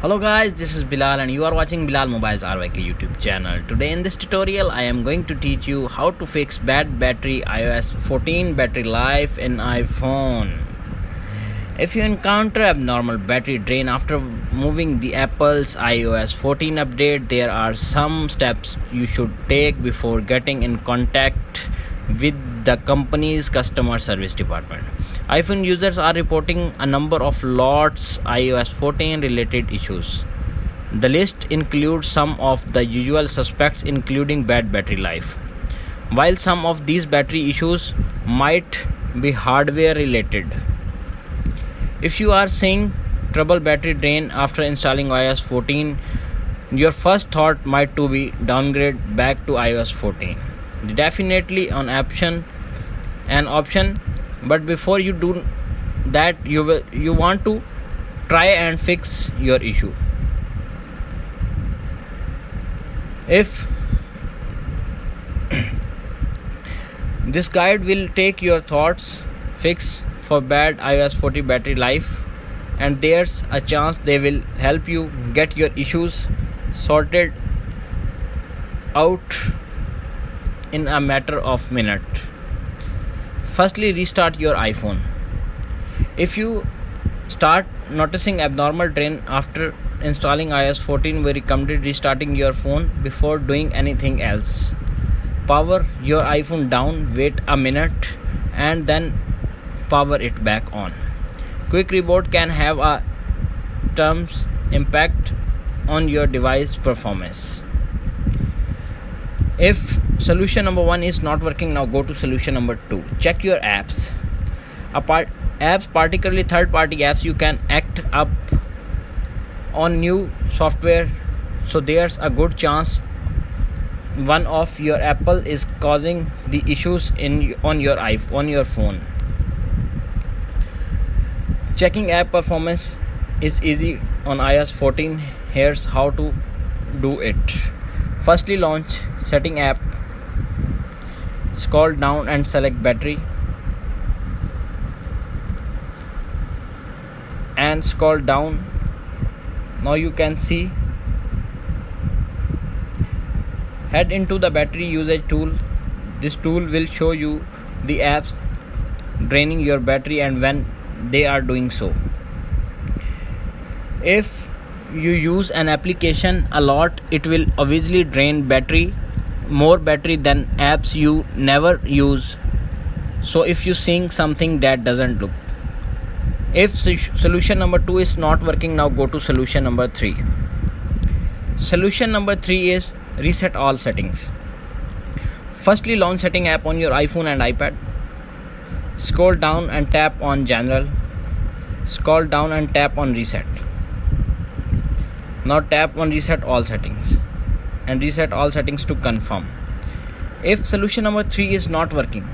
Hello guys, this is Bilal and you are watching Bilal Mobiles RYK YouTube channel. Today in this tutorial I am going to teach you how to fix bad battery iOS 14 battery life in iPhone. If you encounter abnormal battery drain after moving the Apple's iOS 14 update, there are some steps you should take before getting in contact with the company's customer service department. iPhone users are reporting a number of lots iOS 14 related issues. The list includes some of the usual suspects, including bad battery life. While some of these battery issues might be hardware related, if you are seeing trouble battery drain after installing iOS 14, your first thought might to be downgrade back to iOS 14. Definitely an option, but before you do that, you want to try and fix your issue. If this guide will take your thoughts fix for bad iOS 14 battery life, and there's a chance they will help you get your issues sorted out in a matter of minutes. Firstly, restart your iPhone. If you start noticing abnormal drain after installing iOS 14, we recommend restarting your phone before doing anything else. Power your iPhone down, wait a minute, and then power it back on. Quick reboot can have a terms impact on your device performance. If solution number 1 is not working, now go to solution number 2. Check your apps. Apps, particularly third-party apps, you can act up on new software, so there's a good chance one of your Apple is causing the issues on your phone. Checking app performance is easy on iOS 14. Here's how to do it. Firstly, launch setting app, scroll down and select battery, and scroll down. Now you can see, head into the battery usage tool. This tool will show you the apps draining your battery and when they are doing so. If you use an application a lot, it will obviously drain more battery than apps you never use. So if you seeing something that doesn't look, if solution number 2 is not working, now go to solution number 3. Solution number 3 is reset all settings. Firstly, launch setting app on your iPhone and iPad. Scroll down and tap on general. Scroll down and tap on reset. Now tap on reset all settings and reset all settings to confirm. If solution number 3 is not working,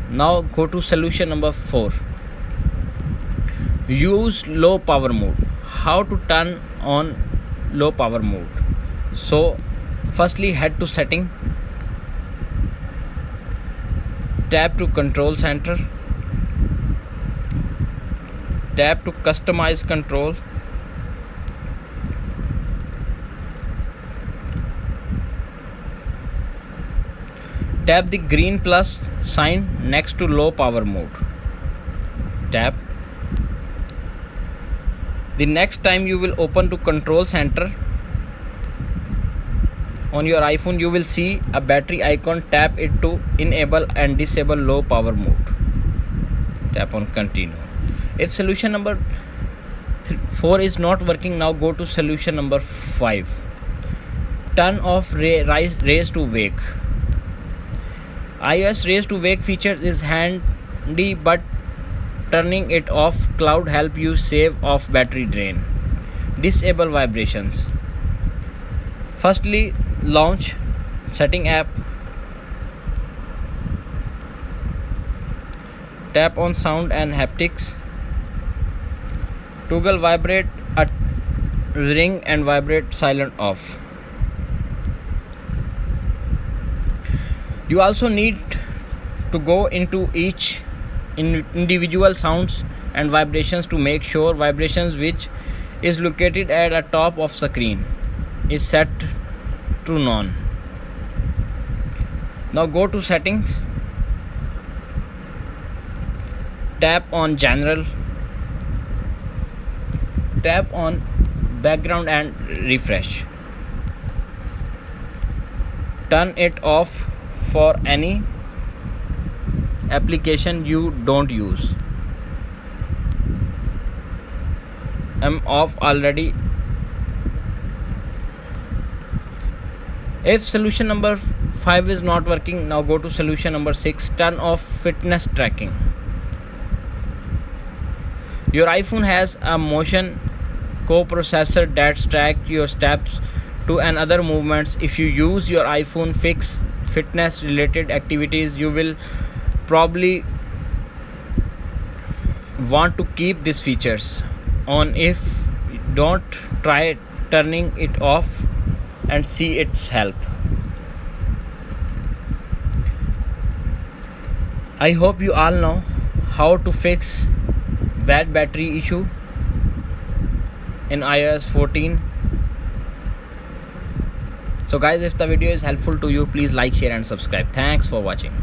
now go to solution number 4. Use low power mode. How to turn on low power mode? So firstly, head to setting, tap to control center, tap to customize control, tap the green plus sign next to low power mode. Tap. The next time you will open to control center on your iPhone, you will see a battery icon. Tap it to enable and disable low power mode. Tap on continue. If solution number 4 is not working, now go to solution number 5. Turn off raise to wake. iOS raise to wake feature is handy, but turning it off cloud help you save off battery drain. Disable vibrations. Firstly, launch setting app, tap on sound and haptics, toggle vibrate at ring and vibrate silent off. You also need to go into each individual sounds and vibrations to make sure vibrations which is located at the top of screen is set to none. Now go to settings, tap on general, tap on background and refresh. Turn it off for any application you don't use. I'm off already. If solution number 5 is not working, now go to solution number 6. Turn off fitness tracking. Your iPhone has a motion coprocessor that tracks your steps to and other movements. If you use your iPhone fitness related activities, you will probably want to keep these features on. If don't, try turning it off and see its help. I hope you all know how to fix bad battery issue in iOS 14. So guys, if the video is helpful to you, please like, share and subscribe. Thanks for watching.